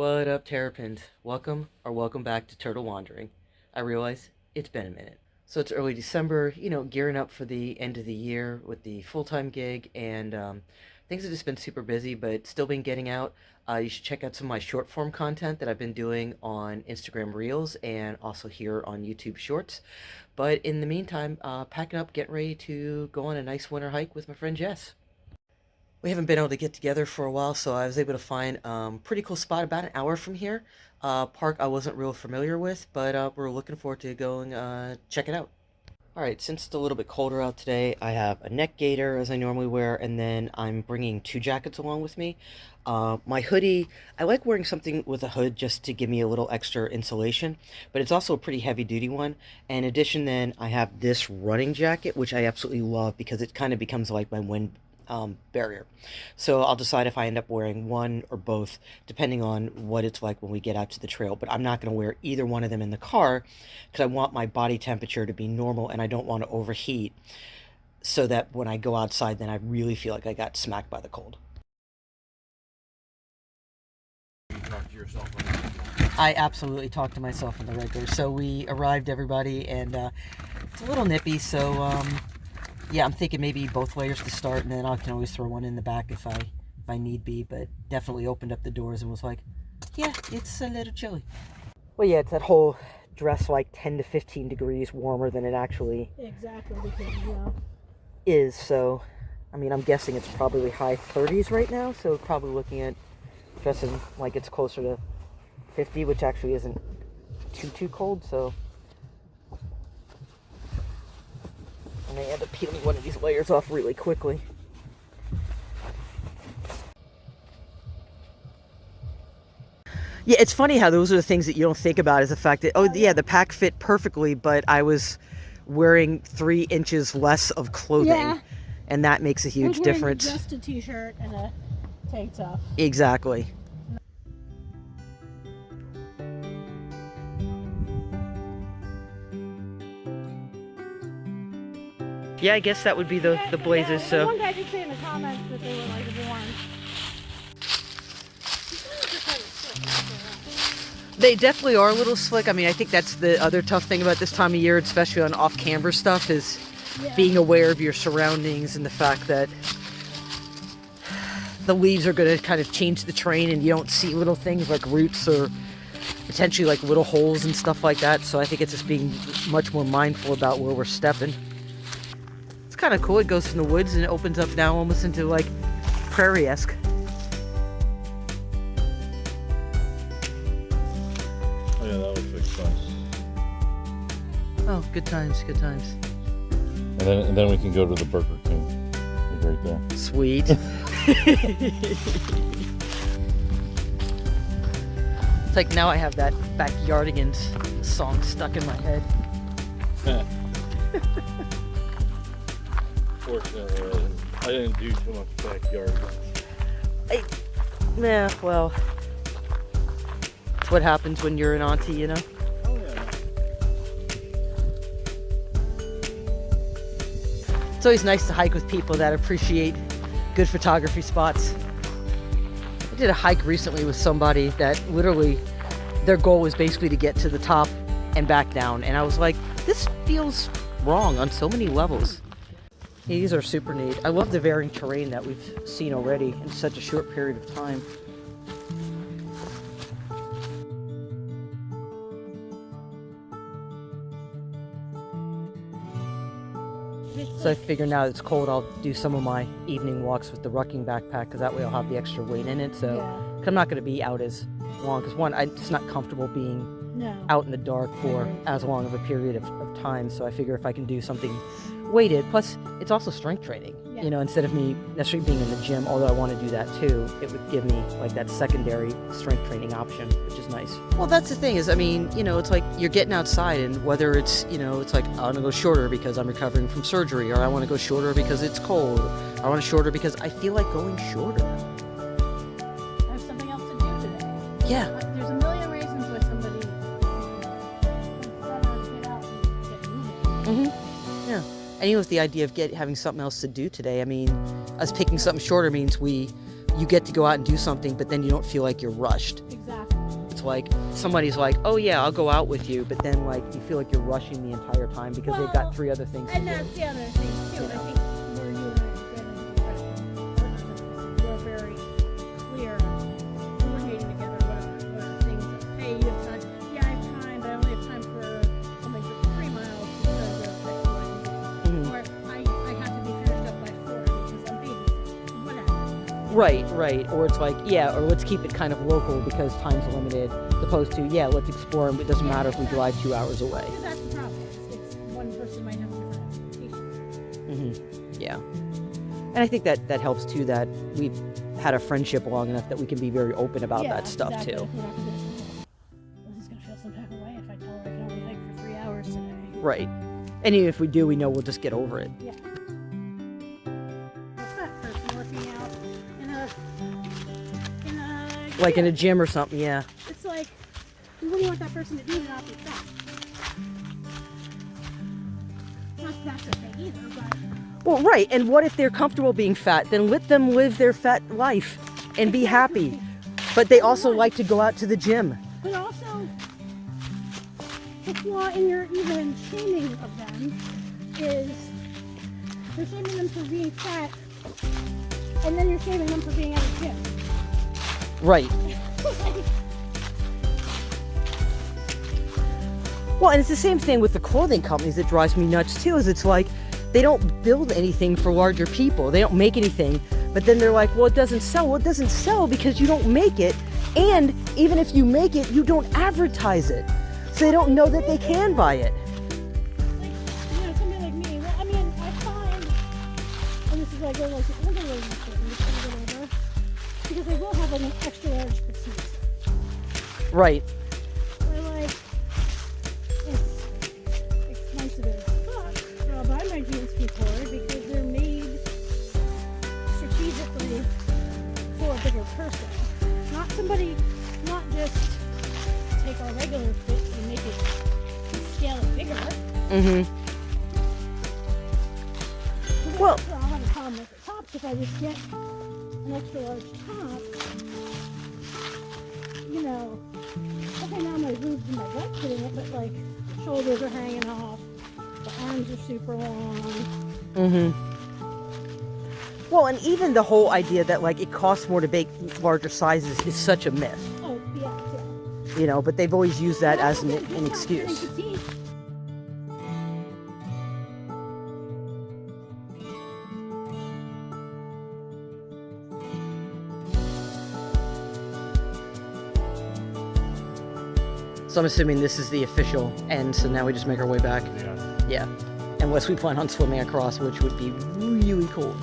What up, Terrapins? Welcome back to Turtle Wandering. I realize it's been a minute. So it's early December, gearing up for the end of the year with the full-time gig, and things have just been super busy, but still been getting out. You should check out some of my short-form content that I've been doing on Instagram Reels and also here on YouTube Shorts. But in the meantime, packing up, getting ready to go on a nice winter hike with my friend Jess. We haven't been able to get together for a while, so I was able to find pretty cool spot about an hour from here. Park I wasn't real familiar with, but we're looking forward to going check it out. All right, since it's a little bit colder out today, I have a neck gaiter as I normally wear, and then I'm bringing two jackets along with me. My hoodie, I like wearing something with a hood just to give me a little extra insulation, but it's also a pretty heavy duty one. In addition, then I have this running jacket, which I absolutely love because it kind of becomes like my wind barrier. So I'll decide if I end up wearing one or both, depending on what it's like when we get out to the trail. But I'm not going to wear either one of them in the car because I want my body temperature to be normal and I don't want to overheat so that when I go outside, then I really feel like I got smacked by the cold. I absolutely talked to myself on the regular. So we arrived, everybody, and it's a little nippy, so yeah, I'm thinking maybe both layers to start, and then I can always throw one in the back if I need be, but definitely opened up the doors and was like, yeah, it's a little chilly. Well, yeah, it's that whole dress like 10 to 15 degrees warmer than it actually exactly because is, so I mean, I'm guessing it's probably high 30s right now, so probably looking at dressing like it's closer to 50, which actually isn't too cold, so I may end up peeling one of these layers off really quickly. Yeah, it's funny how those are the things that you don't think about, is the fact that, oh yeah, the pack fit perfectly, but I was wearing 3 inches less of clothing. Yeah. And that makes a huge difference. Just a t-shirt and a tank top. Exactly. Yeah, I guess that would be the blazers. So one guy did say in the comments that they were like worn. They definitely are a little slick. I mean, I think that's the other tough thing about this time of year, especially on off-camber stuff, is being aware of your surroundings and the fact that the leaves are going to kind of change the terrain and you don't see little things like roots or potentially like little holes and stuff like that. So I think it's just being much more mindful about where we're stepping. Kind of cool. It goes from the woods and it opens up now almost into like prairie-esque. Oh yeah, that would fix us. Oh, good times, good times. And then we can go to the Burger King. Like right there. Sweet. It's like now I have that Backyardigans song stuck in my head. Fortunately, I didn't do too much backyard. Yeah, well, it's what happens when you're an auntie, you know? Oh yeah. It's always nice to hike with people that appreciate good photography spots. I did a hike recently with somebody that literally their goal was basically to get to the top and back down, and I was like, this feels wrong on so many levels. These are super neat. I love the varying terrain that we've seen already in such a short period of time. So I figure now that it's cold, I'll do some of my evening walks with the rucking backpack, because that way I'll have the extra weight in it. So Yeah. I'm not going to be out as long, because one, it's not comfortable being out in the dark for as long of a period of time. So I figure if I can do something weighted, plus it's also strength training, Yeah. you know, instead of me necessarily being in the gym, although I want to do that too, it would give me like that secondary strength training option, which is nice. Well, that's the thing is, I mean, you know, it's like you're getting outside, and whether it's, you know, it's like I want to go shorter because I'm recovering from surgery, or I want to go shorter because it's cold, I want to shorter because I feel like going shorter. I have something else to do today. Yeah. There's a million reasons why somebody get out and get moving. Yeah. And even with the idea of having something else to do today, I mean, us picking something shorter means you get to go out and do something, but then you don't feel like you're rushed. Exactly. it's like somebody's like, oh yeah, I'll go out with you, but then like you feel like you're rushing the entire time because they've got 3 other things to And do. that's the other thing too. You know. I think where you and I have been in we're very clear. We're meeting together. What are things that, hey, you have time? Yeah, I have time, but I only have time for something for 3 miles because of X, Y, and Z. Mhm. Or I have to be finished up by 4 because I'm babysitting. Whatever. Right. Or it's like, yeah, or let's keep it kind of local because time's limited, opposed to, yeah, let's explore, and it doesn't matter if we drive 2 hours away. Because that's the problem. It's one person might have different expectations. Yeah. And I think that helps too, that we've had a friendship long enough that we can be very open about that stuff exactly. too. We're not gonna do this. This is gonna feel some type of way if I tell her I can only hike for 3 hours today. Right. And even if we do, we know we'll just get over it. Yeah. What's that person working out in a Like in a gym or something, yeah. It's like, what do you want that person to do to not be fat? Not that that's okay either, but Well, right. And what if they're comfortable being fat? Then let them live their fat life and be happy. But they also like to go out to the gym. but also the flaw in your even shaming of them is you're shaming them for being fat, and then you're shaming them for being at a gym. Right. Well, and it's the same thing with the clothing companies that drives me nuts too, is it's like they don't build anything for larger people. They don't make anything, but then they're like, well, it doesn't sell. Well, it doesn't sell because you don't make it. And even if you make it, you don't advertise it. So they don't know that they can buy it. Like, somebody like me, well, I mean, I find, and this is like, older ladies thing, because they will have like an extra large petite. Right. Or like, it's expensive as fuck, but I'll buy my jeans from Torrid because they're made strategically for a bigger person. Not somebody, not just take our regular fit and make it, scale it bigger. Mm-hmm. Well- I'll have a problem with the tops if I just get an extra large top. You know, okay, now my boobs and my butt fitting it, but like, shoulders are hanging off, the arms are super long. Mm-hmm. Well, and even the whole idea that like it costs more to make larger sizes is such a myth. Oh, yeah. You know, but they've always used that as an excuse. So I'm assuming this is the official end, so now we just make our way back. Yeah. Unless we plan on swimming across, which would be really cool.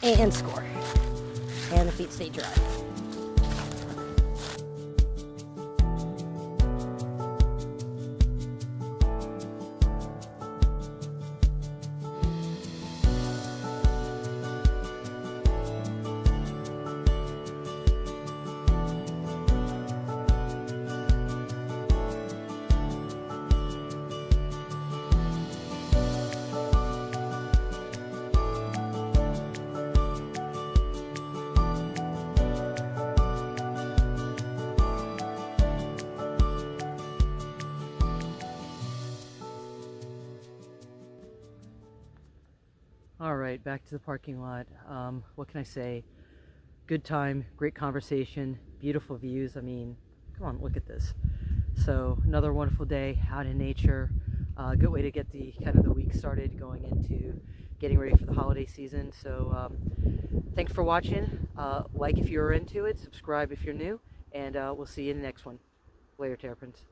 And score. And the feet stay dry. All right, back to the parking lot. What can I say? Good time, great conversation, beautiful views. I mean, come on, look at this. So another wonderful day out in nature. Good way to get the kind of the week started, going into getting ready for the holiday season. So thanks for watching. Like if you're into it, subscribe if you're new, and we'll see you in the next one. Later, Terrapins.